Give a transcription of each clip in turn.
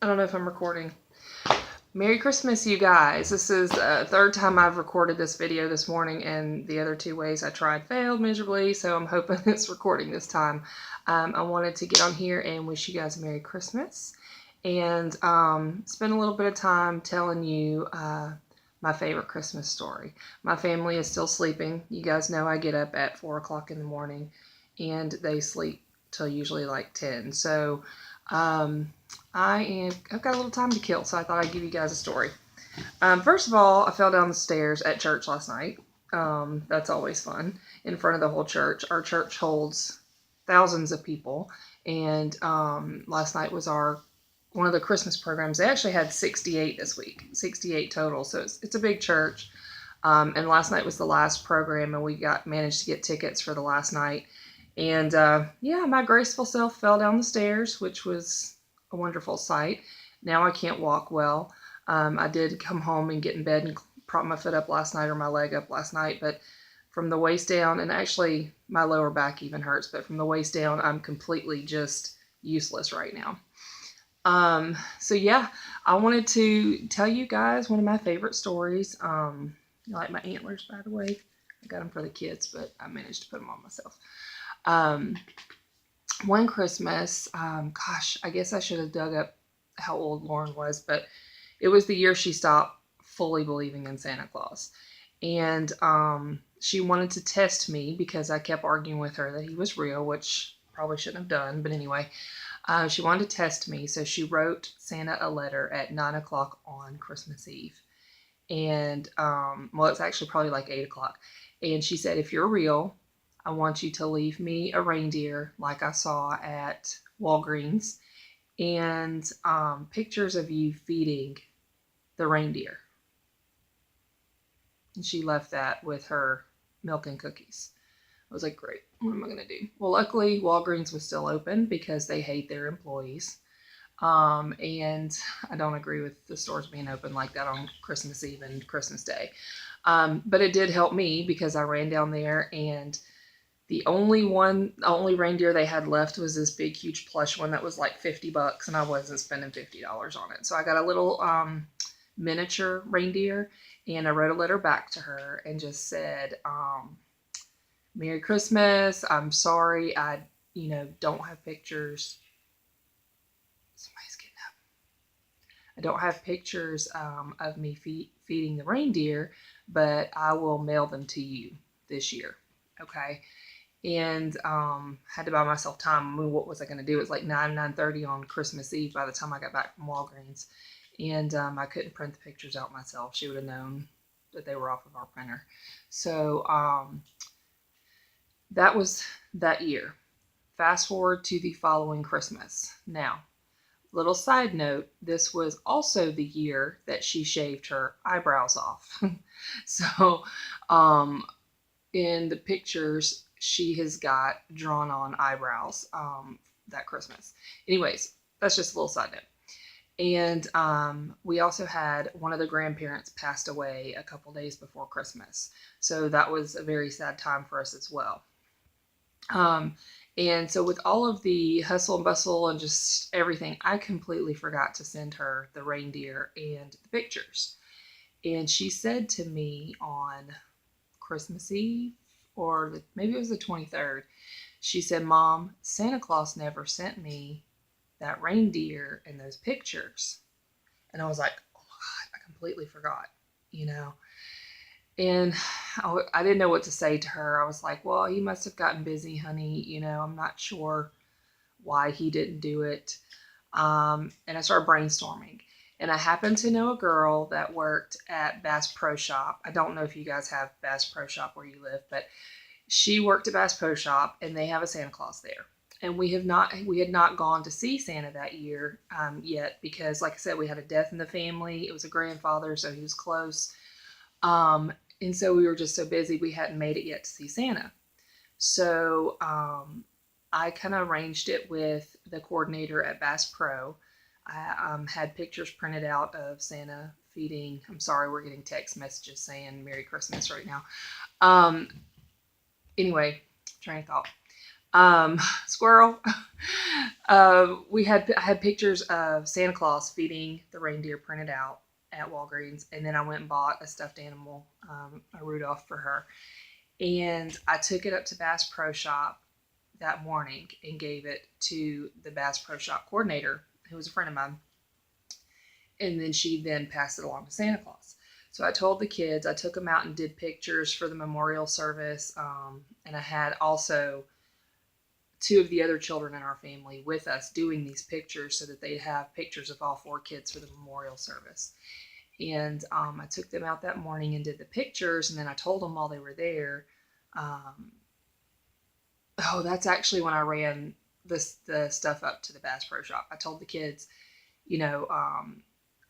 I don't know if I'm recording. Merry Christmas, you guys. This is the third time I've recorded this video this morning, and the other two ways I tried failed miserably, so I'm hoping it's recording this time. I wanted to get on here and wish you guys a Merry Christmas, and spend a little bit of time telling you my favorite Christmas story. My family is still sleeping. You guys know I get up at 4 o'clock in the morning, and they sleep till usually like 10. So I've got a little time to kill, so I thought I'd give you guys a story. First of all, I fell down the stairs at church last night. That's always fun in front of the whole church. Our church holds thousands of people, and last night was one of the Christmas programs. They actually had 68 this week, 68 total. So it's a big church. And last night was the last program, and we managed to get tickets for the last night. And yeah, my graceful self fell down the stairs, which was a wonderful sight. Now I can't walk well. I did come home and get in bed and prop my foot up last night, or my leg up last night, but from the waist down, and actually my lower back even hurts, but from the waist down, I'm completely just useless right now. So yeah, I wanted to tell you guys one of my favorite stories. You like my antlers, by the way? I got them for the kids, but I managed to put them on myself. One Christmas, gosh, I guess I should have dug up how old Lauren was, but it was the year she stopped fully believing in Santa Claus. And she wanted to test me because I kept arguing with her that he was real, which probably shouldn't have done. But anyway, she wanted to test me. So she wrote Santa a letter at 9 o'clock on Christmas Eve. And, well, it's actually probably like 8 o'clock. And she said, if you're real, I want you to leave me a reindeer like I saw at Walgreens, and pictures of you feeding the reindeer. And she left that with her milk and cookies. I was like, great, what am I going to do? Well, luckily, Walgreens was still open because they hate their employees. And I don't agree with the stores being open like that on Christmas Eve and Christmas Day. But it did help me because I ran down there, and the only reindeer they had left was this big, huge plush one that was like $50, and I wasn't spending $50 on it. So I got a little miniature reindeer, and I wrote a letter back to her and just said, Merry Christmas. I'm sorry I, don't have pictures. Somebody's getting up. I don't have pictures of me feeding the reindeer, but I will mail them to you this year. Okay. And had to buy myself time. I mean, what was I going to do? It was like 9:30 on Christmas Eve by the time I got back from Walgreens. And I couldn't print the pictures out myself. She would have known that they were off of our printer. So that was that year. Fast forward to the following Christmas. Now, little side note, this was also the year that she shaved her eyebrows off. So in the pictures, she has got drawn on eyebrows that Christmas. Anyways, that's just a little side note. And we also had one of the grandparents passed away a couple days before Christmas. So that was a very sad time for us as well. And so with all of the hustle and bustle and just everything, I completely forgot to send her the reindeer and the pictures. And she said to me on Christmas Eve, or maybe it was the 23rd, she said, Mom, Santa Claus never sent me that reindeer and those pictures. And I was like, oh my God, I completely forgot, And I didn't know what to say to her. I was like, well, he must have gotten busy, honey. I'm not sure why he didn't do it. And I started brainstorming. And I happened to know a girl that worked at Bass Pro Shop. I don't know if you guys have Bass Pro Shop where you live, but she worked at Bass Pro Shop, and they have a Santa Claus there. And we had not gone to see Santa that year yet because, like I said, we had a death in the family. It was a grandfather, so he was close. And so we were just so busy, we hadn't made it yet to see Santa. So I kind of arranged it with the coordinator at Bass Pro. I had pictures printed out of Santa feeding. I'm sorry, we're getting text messages saying Merry Christmas right now. Anyway, train of thought. Squirrel. I had pictures of Santa Claus feeding the reindeer printed out at Walgreens, and then I went and bought a stuffed animal, a Rudolph for her, and I took it up to Bass Pro Shop that morning and gave it to the Bass Pro Shop coordinator, who was a friend of mine, and then she then passed it along to Santa Claus. So I told the kids, I took them out and did pictures for the memorial service, and I had also two of the other children in our family with us doing these pictures so that they'd have pictures of all four kids for the memorial service. And I took them out that morning and did the pictures, and then I told them while they were there, um, oh, that's actually when I ran the stuff up to the Bass Pro Shop. I told the kids, you know,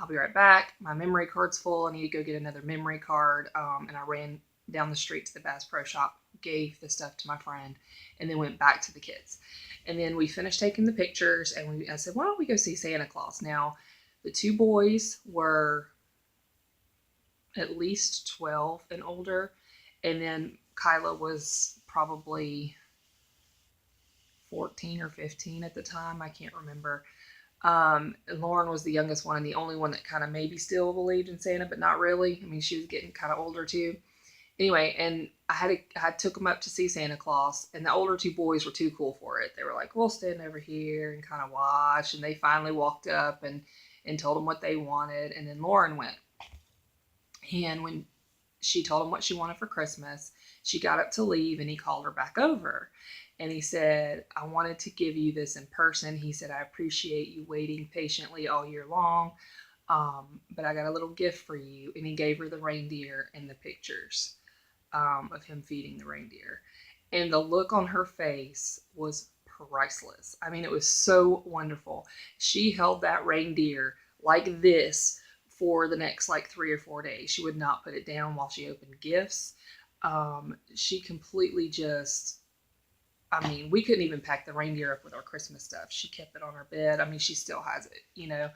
I'll be right back. My memory card's full. I need to go get another memory card. And I ran down the street to the Bass Pro Shop, gave the stuff to my friend, and then went back to the kids. And then we finished taking the pictures, and I said, why don't we go see Santa Claus? Now, the two boys were at least 12 and older, and then Kyla was probably 14 or 15 at the time. I can't remember. And Lauren was the youngest one and the only one that kind of maybe still believed in Santa, but not really. I mean, she was getting kind of older too. Anyway, and I took them up to see Santa Claus, and the older two boys were too cool for it. They were like, "We'll stand over here and kind of watch." And they finally walked up and told him what they wanted, and then Lauren went. And when she told him what she wanted for Christmas, she got up to leave, and he called her back over. And he said, I wanted to give you this in person. He said, I appreciate you waiting patiently all year long, but I got a little gift for you. And he gave her the reindeer and the pictures of him feeding the reindeer. And the look on her face was priceless. I mean, it was so wonderful. She held that reindeer like this for the next like 3 or 4 days. She would not put it down while she opened gifts. She completely just, I mean, we couldn't even pack the reindeer up with our Christmas stuff. She kept it on her bed. I mean, she still has it, you know.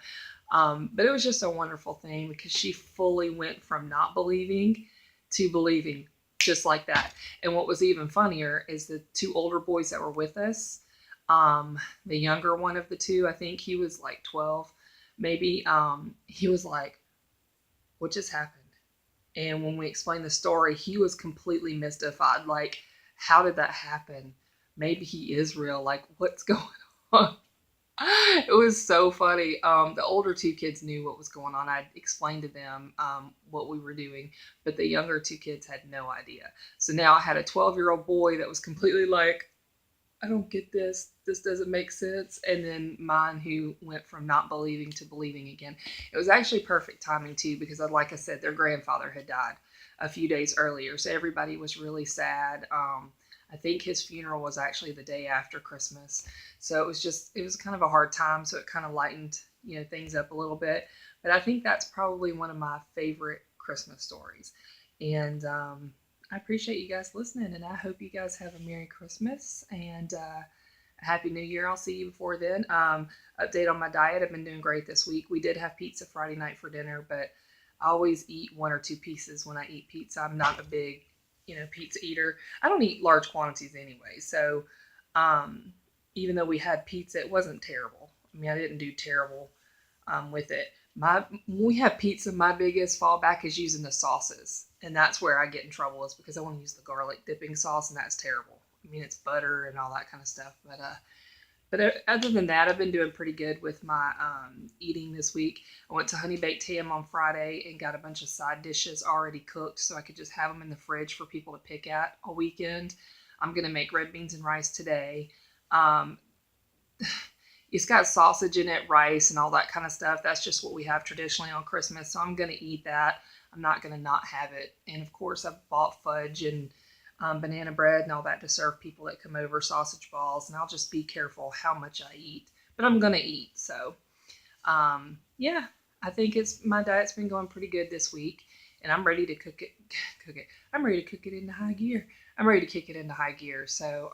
But it was just a wonderful thing because she fully went from not believing to believing just like that. And what was even funnier is the two older boys that were with us, the younger one of the two, I think he was like 12, maybe, he was like, what just happened? And when we explained the story, he was completely mystified. Like, how did that happen? Maybe he is real. Like, what's going on? It was so funny. The older two kids knew what was going on. I explained to them what we were doing, but the younger two kids had no idea. So now I had a 12-year-old boy that was completely like, I don't get this. This doesn't make sense. And then mine who went from not believing to believing again. It was actually perfect timing too, because like I said, their grandfather had died a few days earlier. So everybody was really sad. I think his funeral was actually the day after Christmas. So it was kind of a hard time. So it kind of lightened, things up a little bit. But I think that's probably one of my favorite Christmas stories. And I appreciate you guys listening, and I hope you guys have a Merry Christmas and a Happy New Year. I'll see you before then. Update on my diet. I've been doing great this week. We did have pizza Friday night for dinner, but I always eat 1 or 2 pieces when I eat pizza. I'm not a big, pizza eater. I don't eat large quantities anyway. So even though we had pizza, it wasn't terrible. I mean, I didn't do terrible with it. When we have pizza, my biggest fallback is using the sauces, and that's where I get in trouble is because I want to use the garlic dipping sauce, and that's terrible. I mean, it's butter and all that kind of stuff, but other than that, I've been doing pretty good with my eating this week. I went to Honey Baked Ham on Friday and got a bunch of side dishes already cooked, so I could just have them in the fridge for people to pick at all weekend. I'm gonna make red beans and rice today. Um, it's got sausage in it, rice, and all that kind of stuff. That's just what we have traditionally on Christmas. So I'm going to eat that. I'm not going to not have it. And of course, I've bought fudge and banana bread and all that to serve people that come over, sausage balls. And I'll just be careful how much I eat. But I'm going to eat. So, yeah, I think my diet's been going pretty good this week. And I'm ready to cook it. I'm ready to cook it into high gear. I'm ready to kick it into high gear. So,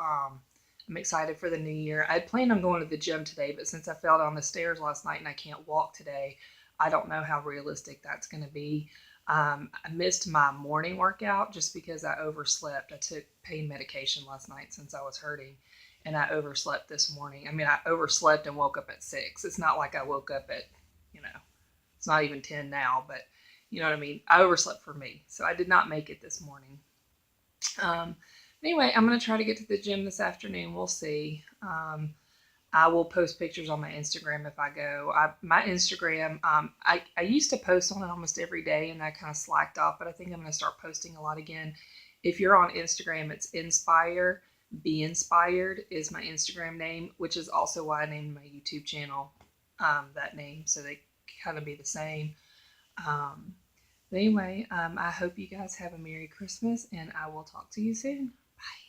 I'm excited for the new year. I had planned on going to the gym today, but since I fell down the stairs last night and I can't walk today, I don't know how realistic that's going to be. I missed my morning workout just because I overslept. I took pain medication last night since I was hurting. and I overslept this morning. I mean, I overslept and woke up at 6. It's not like I woke up at, you know, it's not even 10 now, but you know what I mean? I overslept for me. So I did not make it this morning. Um, anyway, I'm going to try to get to the gym this afternoon. We'll see. I will post pictures on my Instagram if I go. My Instagram, I used to post on it almost every day and I kind of slacked off, but I think I'm going to start posting a lot again. If you're on Instagram, it's Inspire. Be Inspired is my Instagram name, which is also why I named my YouTube channel that name, so they kind of be the same. Um, but anyway, I hope you guys have a Merry Christmas and I will talk to you soon. Bye.